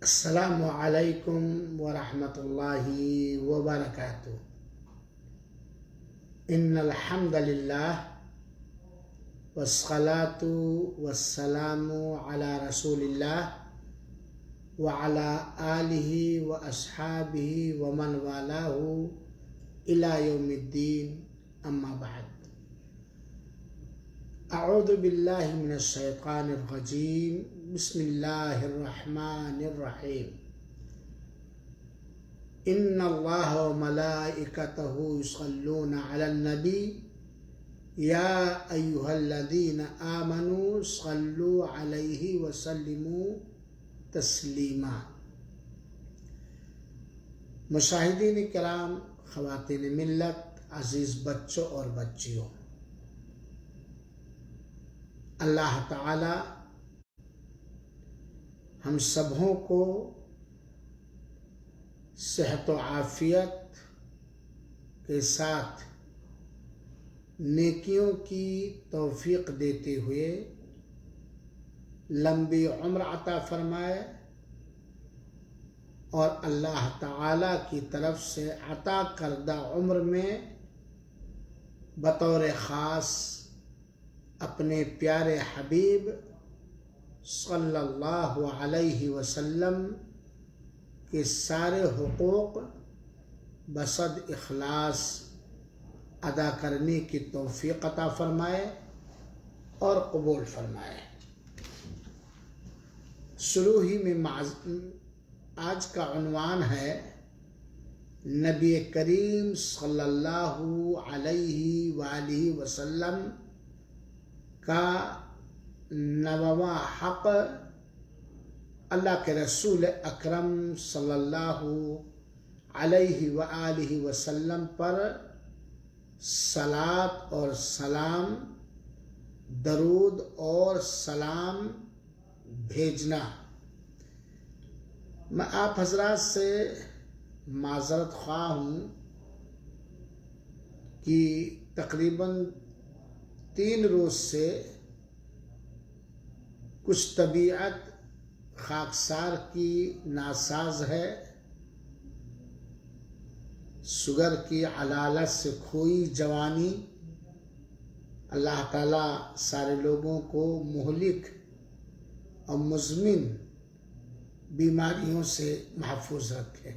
السلام علیکم ورحمۃ اللہ وبرکاتہ۔ ان الحمد للہ والصلاة والسلام علی رسول اللہ وعلی آلہ واصحابہ ومن والاہ الی یوم الدین، اما بعد۔ اعوذ باللہ من الشیطان الرجیم، بسم اللہ الرحمن الرحیم۔ ان اللہ وملائکتہ یصلون علی النبی یا ایہا الذین آمنوا صلوا علیہ وسلموا تسلیما۔ مشاہدین کرام، خواتین ملت، عزیز بچوں اور بچیوں، اللہ تعالی ہم سبوں کو صحت و عافیت کے ساتھ نیکیوں کی توفیق دیتے ہوئے لمبی عمر عطا فرمائے، اور اللہ تعالی کی طرف سے عطا کردہ عمر میں بطور خاص اپنے پیارے حبیب صلی اللہ علیہ وسلم کے سارے حقوق بصد اخلاص ادا کرنے کی توفیق عطا فرمائے اور قبول فرمائے۔ شروع ہی میں آج کا عنوان ہے نبی کریم صلی اللہ علیہ وآلہ وسلم کا 9واں حق اللہ کے رسول اکرم صلی اللہ علیہ وآلہ وسلم پر صلاۃ اور سلام، درود اور سلام بھیجنا۔ میں آپ حضرات سے معذرت خواہ ہوں کہ تقریباً 3 روز سے کچھ طبیعت خاکسار کی ناساز ہے، شوگر کی علالت سے کھوئی جوانی۔ اللہ تعالیٰ سارے لوگوں کو مہلک اور مزمن بیماریوں سے محفوظ رکھے۔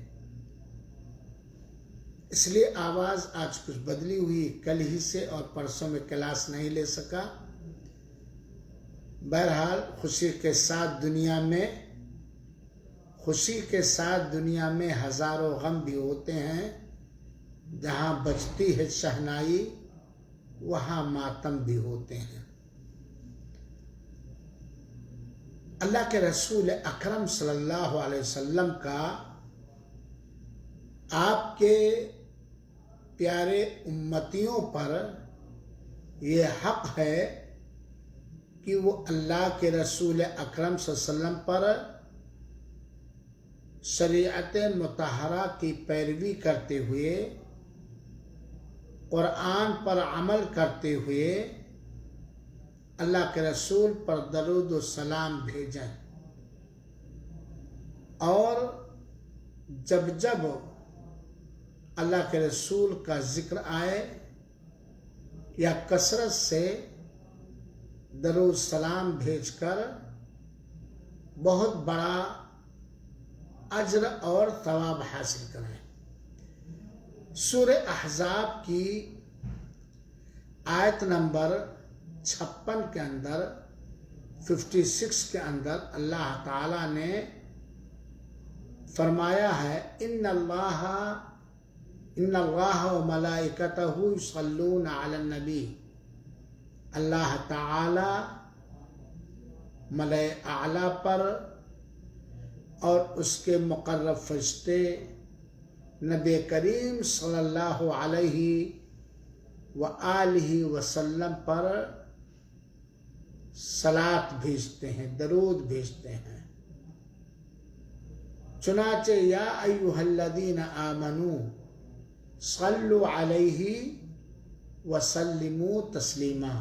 اس لیے آواز آج کچھ بدلی ہوئی، کل ہی سے اور پرسوں میں کلاس نہیں لے سکا۔ بہرحال خوشی کے ساتھ دنیا میں ہزاروں غم بھی ہوتے ہیں۔ جہاں بجتی ہے شہنائی وہاں ماتم بھی ہوتے ہیں۔ اللہ کے رسول اکرم صلی اللہ علیہ وسلم کا آپ کے پیارے امتیوں پر یہ حق ہے کہ وہ اللہ کے رسول اکرم صلی اللہ علیہ وسلم پر شریعت مطہرہ کی پیروی کرتے ہوئے، قرآن پر عمل کرتے ہوئے اللہ کے رسول پر درود و سلام بھیجیں، اور جب اللہ کے رسول کا ذکر آئے یا کثرت سے درود سلام بھیج کر بہت بڑا اجر اور ثواب حاصل کریں۔ سورہ احزاب کی آیت نمبر 56 کے اندر 56 کے اندر اللہ تعالی نے فرمایا ہے، ان اللہ وملائکتہ یصلون علی النبی۔ اللہ تعالی ملائے اعلیٰ پر اور اس کے مقرب فرشتے نبی کریم صلی اللہ علیہ وآلہ وسلم پر صلاۃ بھیجتے ہیں، درود بھیجتے ہیں۔ چنانچہ یا ایھا الذین آمنوا صلوا علیہ وسلموا تسلیما،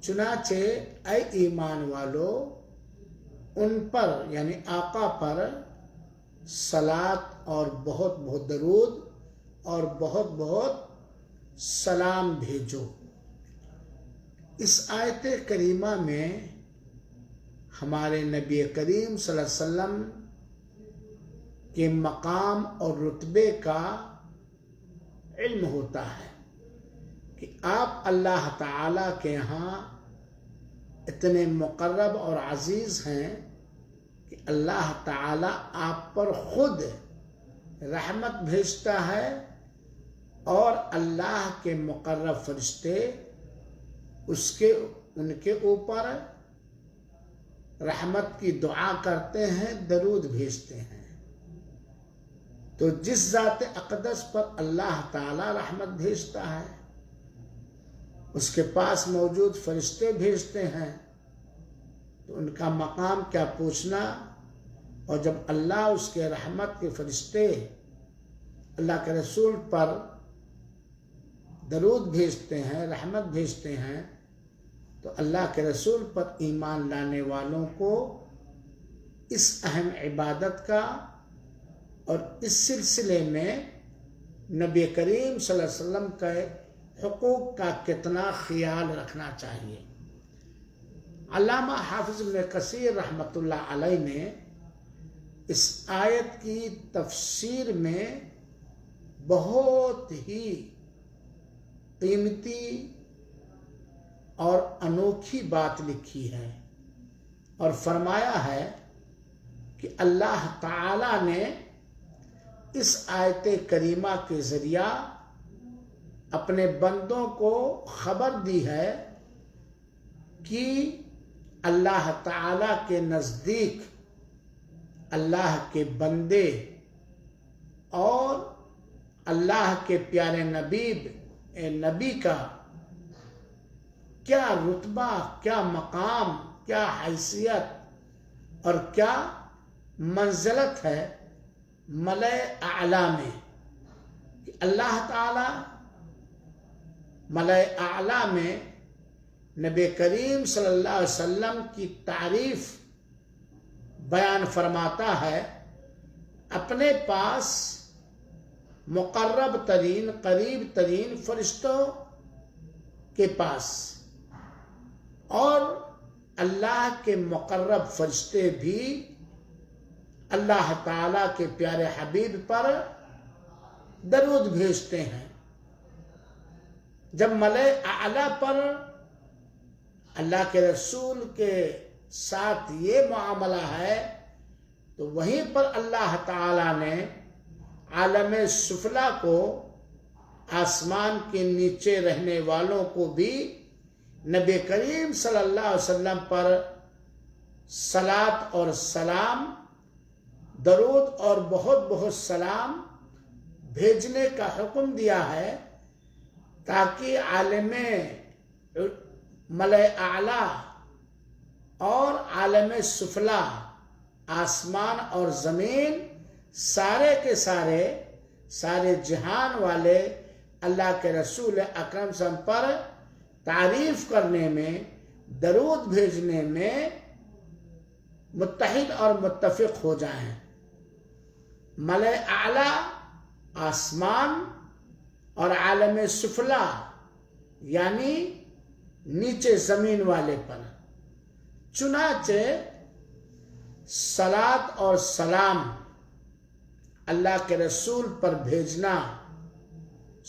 چنانچہ اے ایمان والو ان پر یعنی آقا پر صلات اور بہت بہت درود اور بہت بہت سلام بھیجو۔ اس آیت کریمہ میں ہمارے نبی کریم صلی اللہ علیہ وسلم کے مقام اور رتبے کا علم ہوتا ہے کہ آپ اللہ تعالیٰ کے ہاں اتنے مقرب اور عزیز ہیں کہ اللہ تعالیٰ آپ پر خود رحمت بھیجتا ہے اور اللہ کے مقرب فرشتے ان کے اوپر رحمت کی دعا کرتے ہیں، درود بھیجتے ہیں۔ تو جس ذات اقدس پر اللہ تعالیٰ رحمت بھیجتا ہے اس کے پاس موجود فرشتے بھیجتے ہیں، تو ان کا مقام کیا پوچھنا۔ اور جب اللہ اس کے رحمت کے فرشتے اللہ کے رسول پر درود بھیجتے ہیں، رحمت بھیجتے ہیں، تو اللہ کے رسول پر ایمان لانے والوں کو اس اہم عبادت کا اور اس سلسلے میں نبی کریم صلی اللہ علیہ وسلم کے حقوق کا کتنا خیال رکھنا چاہیے۔ علامہ حافظ ابن کثیر رحمۃ اللہ علیہ نے اس آیت کی تفسیر میں بہت ہی قیمتی اور انوکھی بات لکھی ہے اور فرمایا ہے کہ اللہ تعالی نے اس آیت کریمہ کے ذریعہ اپنے بندوں کو خبر دی ہے کہ اللہ تعالی کے نزدیک اللہ کے بندے اور اللہ کے پیارے نبی کا کیا رتبہ، کیا مقام، کیا حیثیت اور کیا منزلت ہے ملأ اعلی میں، کہ اللہ تعالی ملأ اعلی میں نبی کریم صلی اللہ علیہ وسلم کی تعریف بیان فرماتا ہے اپنے پاس مقرب ترین، قریب ترین فرشتوں کے پاس، اور اللہ کے مقرب فرشتے بھی اللہ تعالیٰ کے پیارے حبیب پر درود بھیجتے ہیں۔ جب ملأ اعلیٰ پر اللہ کے رسول کے ساتھ یہ معاملہ ہے تو وہیں پر اللہ تعالیٰ نے عالم سفلا کو، آسمان کے نیچے رہنے والوں کو بھی نبی کریم صلی اللہ علیہ وسلم پر صلات اور سلام، درود اور بہت بہت سلام بھیجنے کا حکم دیا ہے، تاکہ عالم ملأ اعلی اور عالم سفلا، آسمان اور زمین، سارے کے سارے جہان والے اللہ کے رسول اکرم صلی اللہ علیہ وسلم پر تعریف کرنے میں، درود بھیجنے میں متحد اور متفق ہو جائیں۔ ملأ اعلی آسمان اور عالم سفلا یعنی نیچے زمین والے پر، چنانچہ صلات اور سلام اللہ کے رسول پر بھیجنا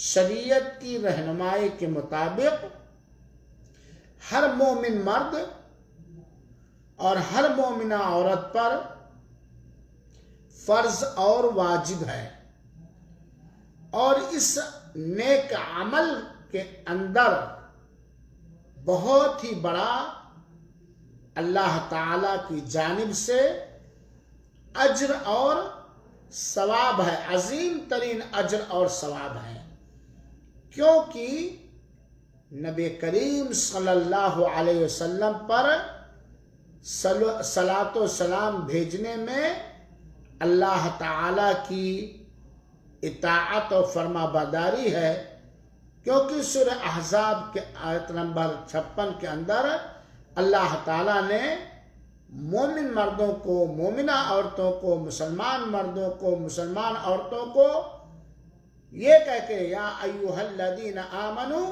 شریعت کی رہنمائی کے مطابق ہر مومن مرد اور ہر مومنہ عورت پر فرض اور واجب ہے، اور اس نیک عمل کے اندر بہت ہی بڑا اللہ تعالی کی جانب سے اجر اور ثواب ہے، عظیم ترین اجر اور ثواب ہے، کیونکہ نبی کریم صلی اللہ علیہ وسلم پر صلات و سلام بھیجنے میں اللہ تعالی کی اطاعت و فرما برداری ہے، کیونکہ سورہ احزاب کے آیت نمبر 56 کے اندر اللہ تعالیٰ نے مومن مردوں کو، مومنہ عورتوں کو، مسلمان مردوں کو، مسلمان عورتوں کو یہ کہہ کے یا ایھا الذین آمنوا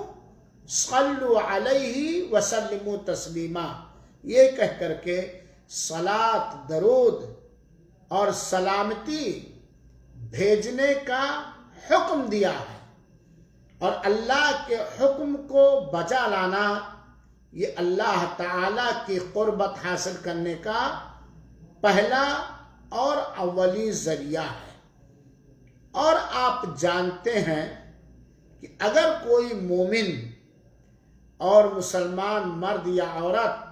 صلوا علیہ وسلموا تسلیما، یہ کہہ کر کے صلاۃ، درود اور سلامتی بھیجنے کا حکم دیا ہے۔ اور اللہ کے حکم کو بجا لانا یہ اللہ تعالی کی قربت حاصل کرنے کا پہلا اور اولی ذریعہ ہے۔ اور آپ جانتے ہیں کہ اگر کوئی مومن اور مسلمان مرد یا عورت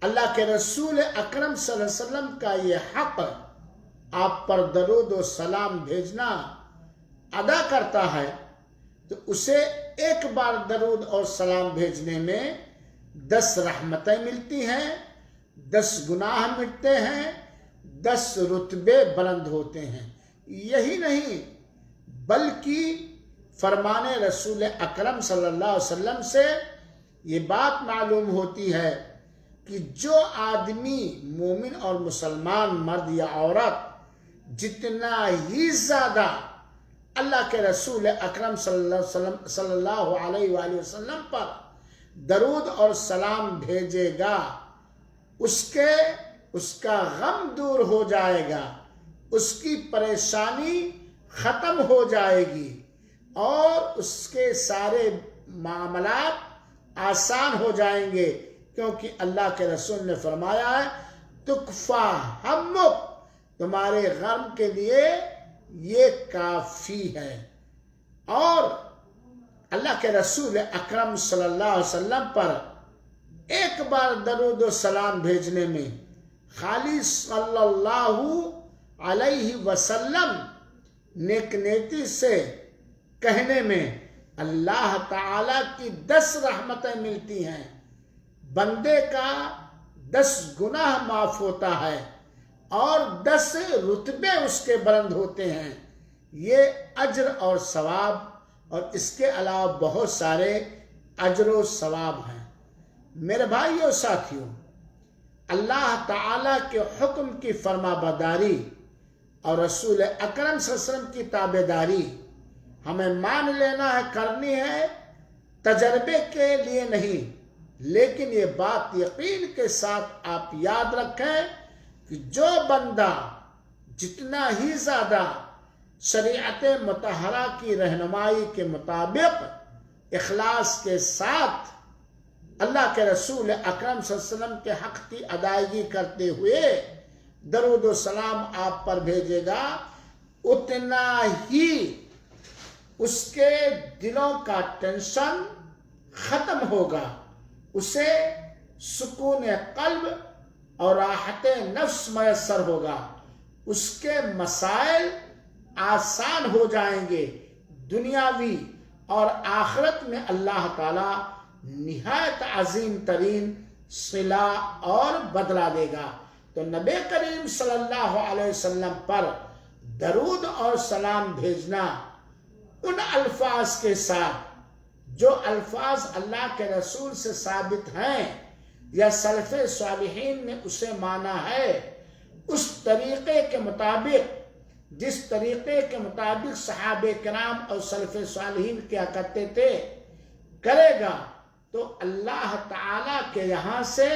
اللہ کے رسول اکرم صلی اللہ علیہ وسلم کا یہ حق آپ پر درود و سلام بھیجنا ادا کرتا ہے تو اسے ایک بار درود اور سلام بھیجنے میں 10 رحمتیں ملتی ہیں، 10 گناہ مٹتے ہیں، 10 رتبے بلند ہوتے ہیں۔ یہی نہیں بلکہ فرمان رسول اکرم صلی اللہ علیہ وسلم سے یہ بات معلوم ہوتی ہے کہ جو آدمی مومن اور مسلمان مرد یا عورت جتنا ہی زیادہ اللہ کے رسول اکرم صلی اللہ علیہ وآلہ وسلم پر درود اور سلام بھیجے گا اس کا غم دور ہو جائے گا، اس کی پریشانی ختم ہو جائے گی اور اس کے سارے معاملات آسان ہو جائیں گے، کیونکہ اللہ کے رسول نے فرمایا ہے تکفا ہمک، تمہارے غم کے لیے یہ کافی ہے۔ اور اللہ کے رسول اکرم صلی اللہ علیہ وسلم پر ایک بار درود و سلام بھیجنے میں خالی صلی اللہ علیہ وسلم نیک نیتی سے کہنے میں اللہ تعالی کی 10 رحمتیں ملتی ہیں، بندے کا 10 گناہ معاف ہوتا ہے اور 10 رتبے اس کے بلند ہوتے ہیں۔ یہ اجر اور ثواب اور اس کے علاوہ بہت سارے اجر و ثواب ہیں۔ میرے بھائیو اور ساتھیوں، اللہ تعالیٰ کے حکم کی فرما برداری اور رسول اکرم صلی اللہ علیہ وسلم کی تابعداری ہمیں مان لینا ہے، کرنی ہے، تجربے کے لیے نہیں، لیکن یہ بات یقین کے ساتھ آپ یاد رکھیں کہ جو بندہ جتنا ہی زیادہ شریعت مطہرہ کی رہنمائی کے مطابق اخلاص کے ساتھ اللہ کے رسول اکرم صلی اللہ علیہ وسلم کے حق کی ادائیگی کرتے ہوئے درود و سلام آپ پر بھیجے گا، اتنا ہی اس کے دلوں کا ٹینشن ختم ہوگا، اسے سکون قلب اور راحت نفس میسر ہوگا، اس کے مسائل آسان ہو جائیں گے، دنیاوی اور آخرت میں اللہ تعالی نہایت عظیم ترین صلہ اور بدلہ دے گا۔ تو نبی کریم صلی اللہ علیہ وسلم پر درود اور سلام بھیجنا ان الفاظ کے ساتھ جو الفاظ اللہ کے رسول سے ثابت ہیں یا سلف صالحین نے اسے مانا ہے، اس طریقے کے مطابق، جس طریقے کے مطابق صحابہ کرام اور سلف صالحین کیا کرتے تھے، کرے گا تو اللہ تعالیٰ کے یہاں سے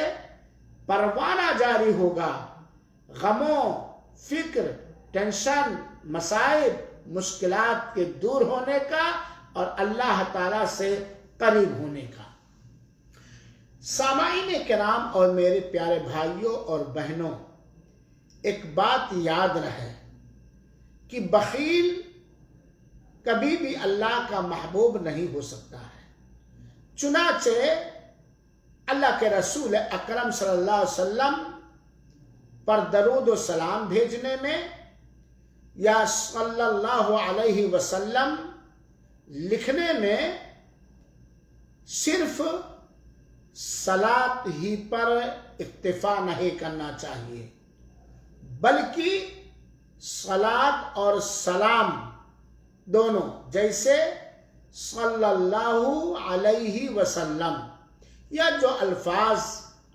پروانہ جاری ہوگا، غموں، فکر، ٹینشن، مصائب، مشکلات کے دور ہونے کا اور اللہ تعالیٰ سے قریب ہونے کا۔ سامعین کرام اور میرے پیارے بھائیوں اور بہنوں، ایک بات یاد رہے کہ بخیل کبھی بھی اللہ کا محبوب نہیں ہو سکتا ہے۔ چنانچہ اللہ کے رسول اکرم صلی اللہ علیہ وسلم پر درود و سلام بھیجنے میں یا صلی اللہ علیہ وسلم لکھنے میں صرف صلاۃ ہی پر اکتفا نہیں کرنا چاہیے، بلکہ صلاۃ اور سلام دونوں، جیسے صلی اللہ علیہ وسلم یا جو الفاظ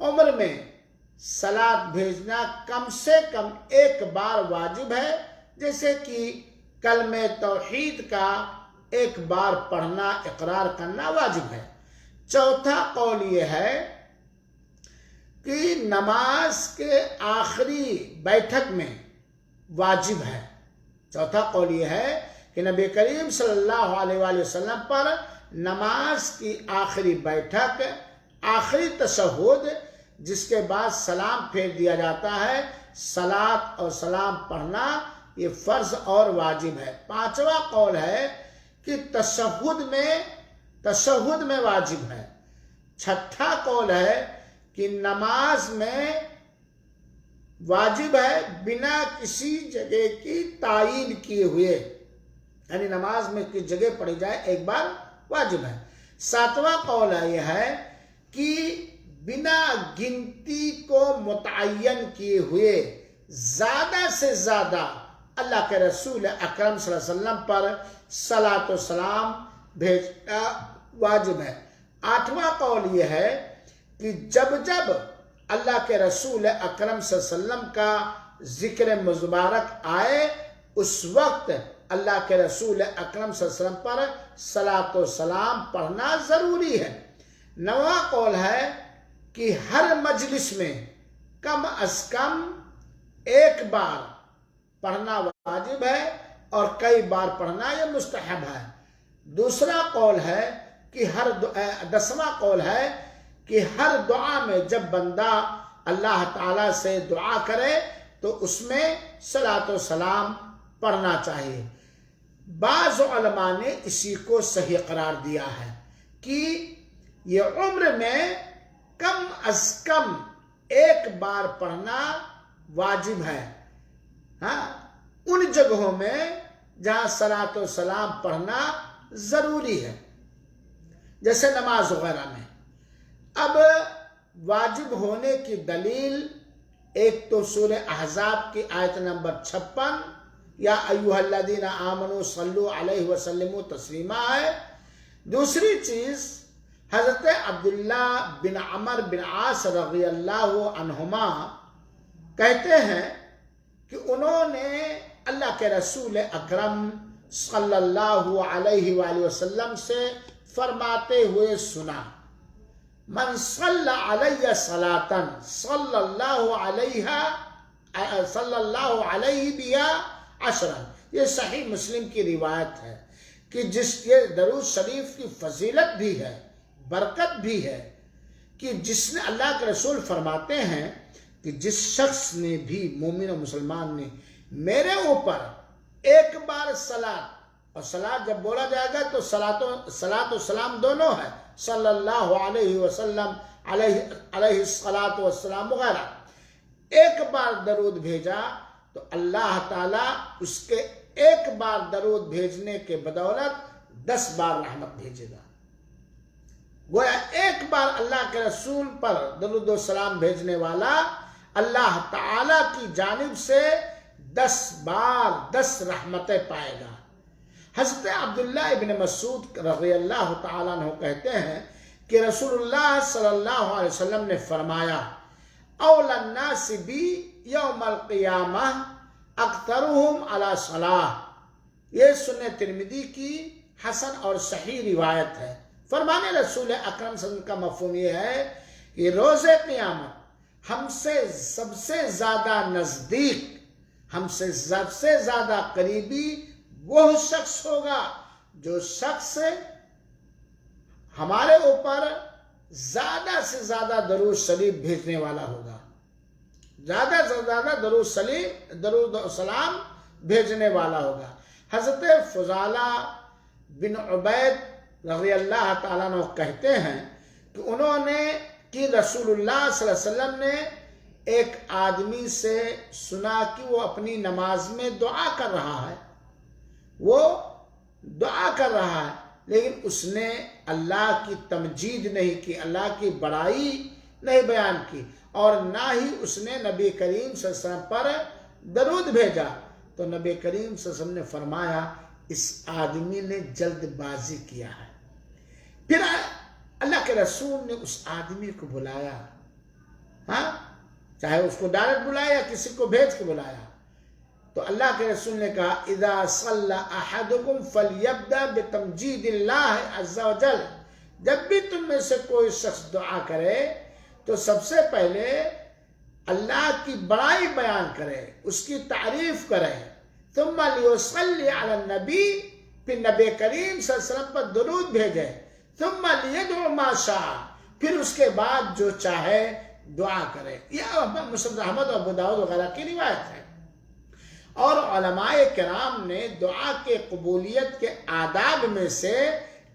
عمر میں سلاد بھیجنا کم سے کم ایک بار واجب ہے، جیسے کہ کلمہ توحید کا ایک بار پڑھنا، اقرار کرنا واجب ہے۔ چوتھا قول یہ ہے کہ نماز کے آخری بیٹھک میں واجب ہے۔ چوتھا قول یہ ہے کہ نبی کریم صلی اللہ علیہ وآلہ وسلم پر نماز کی آخری بیٹھک، آخری تشہد، جس کے بعد سلام پھیر دیا جاتا ہے، صلاۃ اور سلام پڑھنا یہ فرض اور واجب ہے۔ پانچواں قول ہے کہ تشہد میں واجب ہے۔ چھٹا قول ہے کہ نماز میں واجب ہے بنا کسی جگہ کی تعیین کیے ہوئے، یعنی نماز میں کس جگہ پڑھی جائے ایک بار واجب ہے۔ ساتواں قول یہ ہے کہ بنا گنتی کو متعین کیے ہوئے زیادہ سے زیادہ اللہ کے رسول اکرم صلی اللہ علیہ وسلم پر صلاۃ و سلام بھیجنا واجب ہے۔ آٹھواں قول یہ ہے کہ جب اللہ کے رسول اکرم صلی اللہ علیہ وسلم کا ذکر مبارک آئے، اس وقت اللہ کے رسول اکرم صلی اللہ علیہ وسلم پر صلاۃ و سلام پڑھنا ضروری ہے۔ نواں قول ہے کہ ہر مجلس میں کم از کم ایک بار پڑھنا واجب ہے اور کئی بار پڑھنا یہ مستحب ہے۔ دوسرا قول ہے کہ دسواں قول ہے کہ ہر دعا میں جب بندہ اللہ تعالیٰ سے دعا کرے تو اس میں صلاۃ و سلام پڑھنا چاہیے۔ بعض علماء نے اسی کو صحیح قرار دیا ہے کہ یہ عمر میں کم از کم ایک بار پڑھنا واجب ہے، ان جگہوں میں جہاں صلاۃ و سلام پڑھنا ضروری ہے، جیسے نماز وغیرہ میں۔ اب واجب ہونے کی دلیل ایک تو سورہ احزاب کی آیت نمبر 56 یا ایھا الذین آمنوا صلوا علیہ وسلموا تسلیما ہے۔ دوسری چیز حضرت عبداللہ بن عمر بن عاص رضی اللہ عنہما کہتے ہیں کہ انہوں نے اللہ کے رسول اکرم صلی اللہ علیہ وآلہ وسلم سے فرماتے ہوئے سنا، من صلی علیہ صلاۃ صلی اللہ علیہ بہا عشرا۔ یہ صحیح مسلم کی روایت ہے کہ یہ درود شریف کی فضیلت بھی ہے، برکت بھی ہے، کہ جس نے اللہ کے رسول فرماتے ہیں کہ جس شخص نے بھی، مومن و مسلمان نے، میرے اوپر ایک بار صلاۃ، اور صلاۃ جب بولا جائے گا تو صلاۃ و سلام دونوں ہے، صلی اللہ علیہ وسلم، علیہ الصلاۃ والسلام وغیرہ، ایک بار درود بھیجا تو اللہ تعالیٰ اس کے ایک بار درود بھیجنے کے بدولت 10 بار رحمت بھیجے گا۔ گویا ایک بار اللہ کے رسول پر درود و سلام بھیجنے والا اللہ تعالیٰ کی جانب سے 10 بار 10 رحمتیں پائے گا۔ حضرت عبداللہ ابن مسعود رضی اللہ تعالیٰ عنہ کہتے ہیں کہ رسول اللہ صلی اللہ علیہ وسلم نے فرمایا، اولی الناس بی یوم القیامہ اکثرہم علی صلاۃ۔ یہ سنن ترمذی کی حسن اور صحیح روایت ہے۔ فرمانے رسول اکرم صلی اللہ علیہ وسلم کا مفہوم یہ ہے کہ روز قیامت ہم سے سب سے زیادہ نزدیک، ہم سے سب سے زیادہ قریبی وہ شخص ہوگا جو شخص ہمارے اوپر زیادہ سے زیادہ درود شریف بھیجنے والا ہوگا، زیادہ سے زیادہ درود و سلام بھیجنے والا ہوگا۔ حضرت فضالہ بن عبید رضی اللہ تعالیٰ عنہ کہتے ہیں کہ انہوں نے کہ رسول اللہ صلی اللہ علیہ وسلم نے ایک آدمی سے سنا کہ وہ اپنی نماز میں دعا کر رہا ہے، لیکن اس نے اللہ کی تمجید نہیں کی، اللہ کی بڑائی نہیں بیان کی، اور نہ ہی اس نے نبی کریم صلی اللہ علیہ وسلم پر درود بھیجا۔ تو نبی کریم صلی اللہ علیہ وسلم نے فرمایا اس آدمی نے جلد بازی کیا ہے۔ پھر اللہ کے رسول نے اس آدمی کو بلایا، ہاں، چاہے اس کو ڈائریکٹ بلایا یا کسی کو بھیج کے بلایا، تو اللہ کے رسول نے کہا اذا صلی احدکم فلیبدأ بتمجید اللہ عز وجل، جب بھی تم میں سے کوئی شخص دعا کرے تو سب سے پہلے اللہ کی بڑائی بیان کرے، اس کی تعریف کرے، ثم لیصلی علی النبی، پھر نبی کریم صلی اللہ علیہ وسلم پر درود بھیجے، ثم لیدعو ما شاء، پھر اس کے بعد جو چاہے دعا کرے۔ یہ مسند احمد اور ابو داؤد وغیرہ کی روایت ہے۔ اور علماء کرام نے دعا کے قبولیت کے آداب میں سے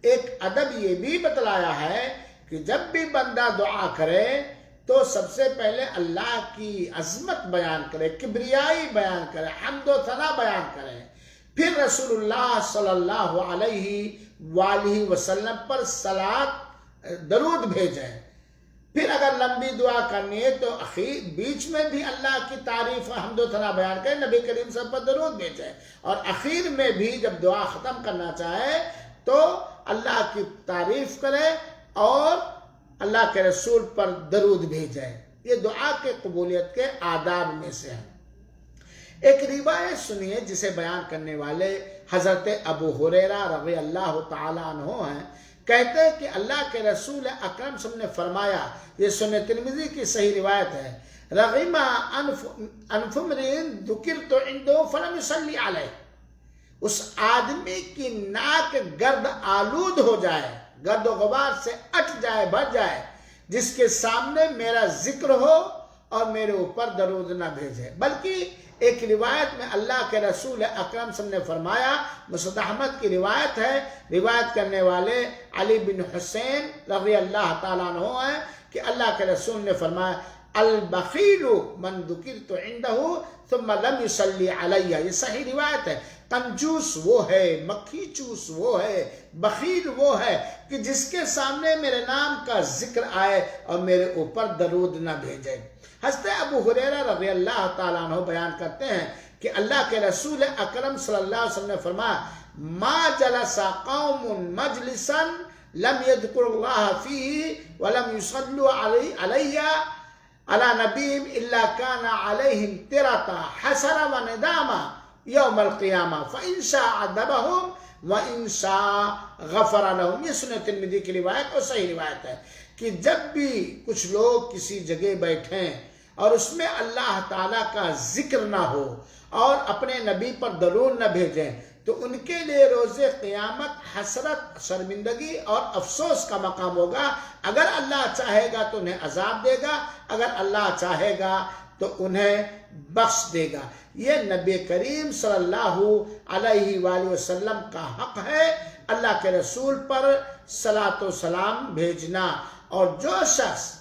ایک ادب یہ بھی بتلایا ہے کہ جب بھی بندہ دعا کرے تو سب سے پہلے اللہ کی عظمت بیان کرے، کبریائی بیان کرے، حمد و ثنا بیان کرے، پھر رسول اللہ صلی اللہ علیہ وآلہ وسلم پر صلاۃ درود بھیجے، پھر اگر لمبی دعا کرنی ہے تو بیچ میں بھی اللہ کی تعریف و حمد و ثنا بیان کرے، نبی کریم صلی اللہ علیہ وسلم پر درود بھیجے، اور اخیر میں بھی جب دعا ختم کرنا چاہے تو اللہ کی تعریف کرے اور اللہ کے رسول پر درود بھیجے۔ یہ دعا کے قبولیت کے آداب میں سے ہے۔ ایک روایت سنیے جسے بیان کرنے والے حضرت ابو ہریرہ رضی اللہ تعالی عنہ ہیں، کہتے ہیں کہ اللہ کے رسول اکرم صلی اللہ علیہ وسلم نے فرمایا، یہ سنن ترمذی کی صحیح روایت ہے، رغم انف امرئ ذکرت عنده فلم يصلی علیہ، اس آدمی کی ناک گرد آلود ہو جائے، گرد و غبار سے اٹ جائے، بھر جائے، جس کے سامنے میرا ذکر ہو اور میرے اوپر درود نہ بھیجے۔ بلکہ ایک روایت میں اللہ کے رسول اکرم صلی اللہ علیہ وسلم نے فرمایا، مسند احمد کی روایت ہے، روایت کرنے والے علی بن حسین رضی اللہ تعالیٰ عنہ ہیں کہ اللہ کے رسول نے فرمایا البخیل من ذکرت عنده ثم لم يصلی علیہ، یہ صحیح روایت ہے۔ کنجوس وہ ہے، مکھی چوس وہ ہے، بخیل وہ ہے کہ جس کے سامنے میرے نام کا ذکر آئے اور میرے اوپر درود نہ بھیجے۔ حضرت ابو ہریرہ رضی اللہ تعالیٰ عنہ بیان کرتے ہیں کہ اللہ کے رسول اکرم صلی اللہ علیہ وسلم نے فرمایا ما جلس قوم مجلسا لم يذكر الله فيه ولم يصلوا على نبيهم الا كان عليهم ترة حسرة وندامة يوم القيامة فإن شاء عذبهم وإن شاء غفر لهم۔ یہ سنن ترمذی کی روایت اور صحیح روایت ہے کہ جب بھی کچھ لوگ کسی جگہ بیٹھیں اور اس میں اللہ تعالیٰ کا ذکر نہ ہو اور اپنے نبی پر درود نہ بھیجیں تو ان کے لیے روز قیامت حسرت، شرمندگی اور افسوس کا مقام ہوگا۔ اگر اللہ چاہے گا تو انہیں عذاب دے گا، اگر اللہ چاہے گا تو انہیں بخش دے گا۔ یہ نبی کریم صلی اللہ علیہ وآلہ وسلم کا حق ہے، اللہ کے رسول پر صلاۃ و سلام بھیجنا، اور جو شخص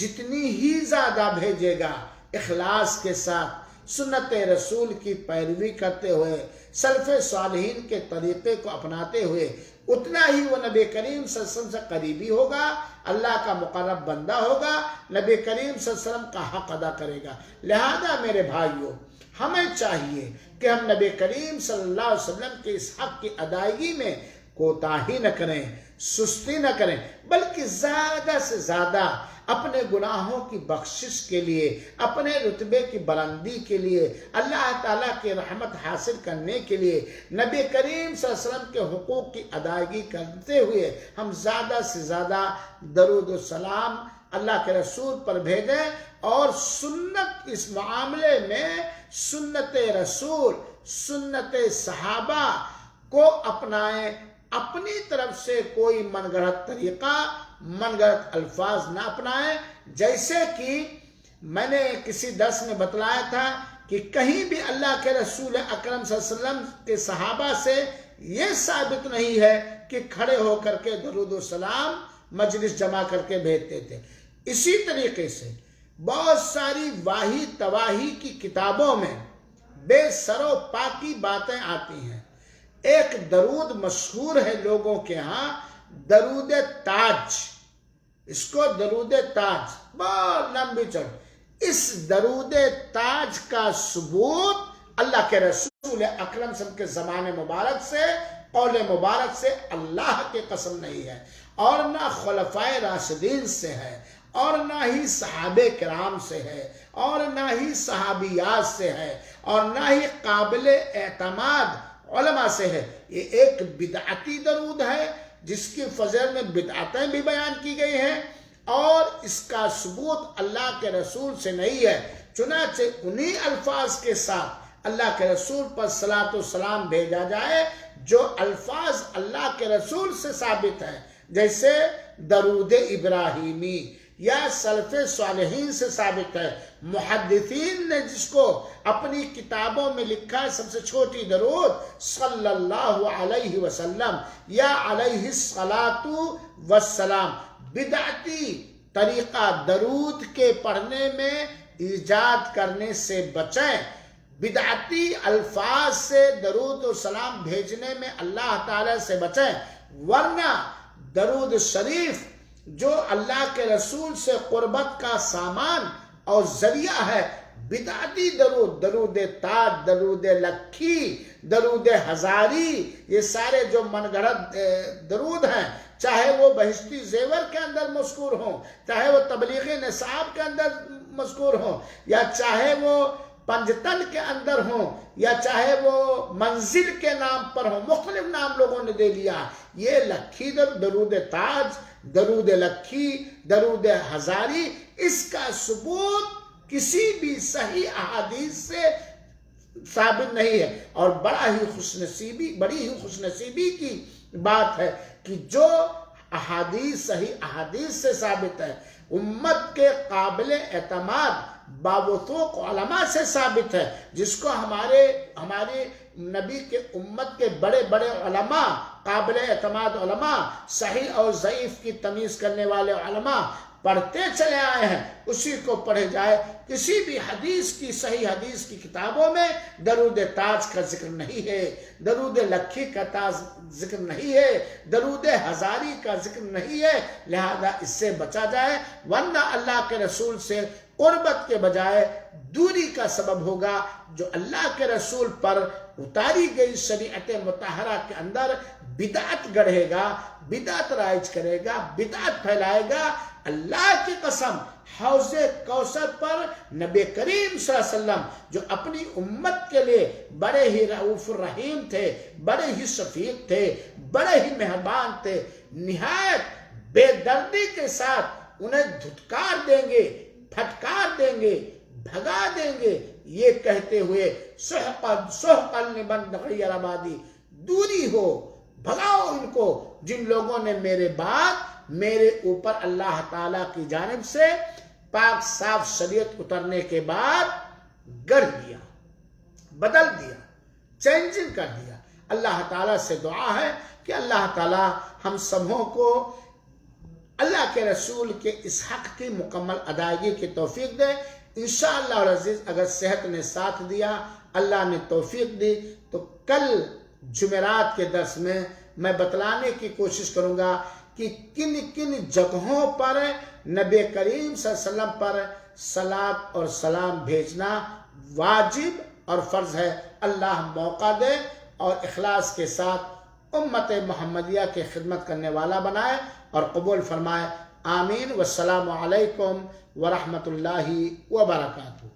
جتنی ہی زیادہ بھیجے گا اخلاص کے ساتھ، سنت رسول کی پیروی کرتے ہوئے، سلف صالحین کے طریقے کو اپناتے ہوئے، اتنا ہی وہ نبی کریم صلی اللہ علیہ وسلم سے قریبی ہوگا، اللہ کا مقرب بندہ ہوگا، نبی کریم صلی اللہ علیہ وسلم کا حق ادا کرے گا۔ لہذا میرے بھائیوں، ہمیں چاہیے کہ ہم نبی کریم صلی اللہ علیہ وسلم کے اس حق کی ادائیگی میں کوتاہی نہ کریں، سستی نہ کریں، بلکہ زیادہ سے زیادہ اپنے گناہوں کی بخشش کے لیے، اپنے رتبے کی بلندی کے لیے، اللہ تعالیٰ کی رحمت حاصل کرنے کے لیے، نبی کریم صلی اللہ علیہ وسلم کے حقوق کی ادائیگی کرتے ہوئے ہم زیادہ سے زیادہ درود و سلام اللہ کے رسول پر بھیجیں، اور سنت اس معاملے میں سنت رسول، سنت صحابہ کو اپنائیں، اپنی طرف سے کوئی من گھڑت طریقہ، من گھڑت الفاظ نہ اپنائیں۔ جیسے کہ میں نے کسی درس میں بتلایا تھا کہ کہیں بھی اللہ کے رسول اکرم صلی اللہ علیہ وسلم کے صحابہ سے یہ ثابت نہیں ہے کہ کھڑے ہو کر کے درود و سلام مجلس جمع کر کے بھیجتے تھے۔ اسی طریقے سے بہت ساری واہی تواہی کی کتابوں میں بے سر و پا کی باتیں آتی ہیں۔ ایک درود مشہور ہے لوگوں کے ہاں، درود تاج، اس کو درود تاج بہت لمبی چڑھ، اس درود تاج کا ثبوت اللہ کے رسول اکرم صلی اللہ علیہ وسلم کے زمانے مبارک سے، قول مبارک سے اللہ کی قسم نہیں ہے، اور نہ خلفائے راشدین سے ہے، اور نہ ہی صحابہ کرام سے ہے، اور نہ ہی صحابیات سے ہے، اور نہ ہی قابل اعتماد علماء سے ہے۔ یہ ایک بدعتی درود ہے جس کی فضیلت میں بدعتیں بھی بیان کی گئی ہیں، اور اس کا ثبوت اللہ کے رسول سے نہیں ہے۔ چنانچہ انہی الفاظ کے ساتھ اللہ کے رسول پر صلاۃ و سلام بھیجا جائے جو الفاظ اللہ کے رسول سے ثابت ہیں، جیسے درود ابراہیمی یا سلف صالحین سے ثابت ہے۔ محدثین نے جس کو اپنی کتابوں میں لکھا ہے سب سے چھوٹی درود صلی اللہ علیہ وسلم یا علیہ الصلاۃ والسلام۔ بدعتی طریقہ درود کے پڑھنے میں ایجاد کرنے سے بچیں، بدعتی الفاظ سے درود و سلام بھیجنے میں اللہ تعالی سے بچیں، ورنہ درود شریف جو اللہ کے رسول سے قربت کا سامان اور ذریعہ ہے، بدعتی درود، درود تاج، درود لکھی، درود ہزاری، یہ سارے جو من گھڑت درود ہیں، چاہے وہ بہشتی زیور کے اندر مذکور ہوں، چاہے وہ تبلیغ نصاب کے اندر مذکور ہوں، یا چاہے وہ پنجتن کے اندر ہوں، یا چاہے وہ منزل کے نام پر ہوں، مختلف نام لوگوں نے دے لیا۔ یہ لکھی درود تاج، درود لکھی، درود ہزاری، اس کا ثبوت کسی بھی صحیح احادیث سے ثابت نہیں ہے، اور بڑی ہی خوش نصیبی کی بات ہے کہ جو احادیث صحیح احادیث سے ثابت ہے، امت کے قابل اعتماد باوثوق علماء سے ثابت ہے، جس کو ہمارے نبی کے امت کے بڑے بڑے علماء، قابل اعتماد علماء، صحیح اور ضعیف کی تمیز کرنے والے علماء پڑھتے چلے آئے ہیں، اسی کو پڑھے جائے۔ کسی بھی حدیث کی صحیح حدیث کی کتابوں میں درود تاج کا ذکر نہیں ہے، درود لکھی کا ذکر نہیں ہے، درود ہزاری کا ذکر نہیں ہے، لہذا اس سے بچا جائے، ورنہ اللہ کے رسول سے قربت کے بجائے دوری کا سبب ہوگا۔ جو اللہ کے رسول پر اتاری گئی شریعت مطہرہ کے اندر بدعت گڑھے گا، بدعت رائج کرے گا، بدعت پھیلائے گا، اللہ کی قسم حوض کوثر پر نبی کریم صلی اللہ علیہ وسلم جو اپنی امت کے لیے بڑے ہی رؤوف الرحیم تھے، بڑے ہی شفیق تھے، بڑے ہی مہربان تھے، نہایت بے دردی کے ساتھ انہیں دھتکار دیں گے، پھٹکار دیں گے، بھگا دیں گے، یہ کہتے ہوئے سحقا لمن غیر آبادی، دوری ہو، بھگاؤ ان کو جن لوگوں نے میرے اوپر اللہ تعالیٰ کی جانب سے پاک صاف شریعت اترنے کے بعد گڑھ دیا، بدل دیا، چینجنگ کر دیا۔ اللہ تعالیٰ سے دعا ہے کہ اللہ تعالیٰ ہم سبوں کو اللہ کے رسول کے اس حق کی مکمل ادائیگی کی توفیق دے۔ انشاءاللہ العزیز اگر صحت نے ساتھ دیا، اللہ نے توفیق دی، تو کل جمعرات کے درس میں بتلانے کی کوشش کروں گا کہ کن کن جگہوں پر نبی کریم صلی اللہ علیہ وسلم پر صلاۃ اور سلام بھیجنا واجب اور فرض ہے۔ اللہ موقع دے اور اخلاص کے ساتھ امت محمدیہ کی خدمت کرنے والا بنائے اور قبول فرمائے۔ آمین۔ والسلام علیکم ورحمۃ اللہ وبرکاتہ۔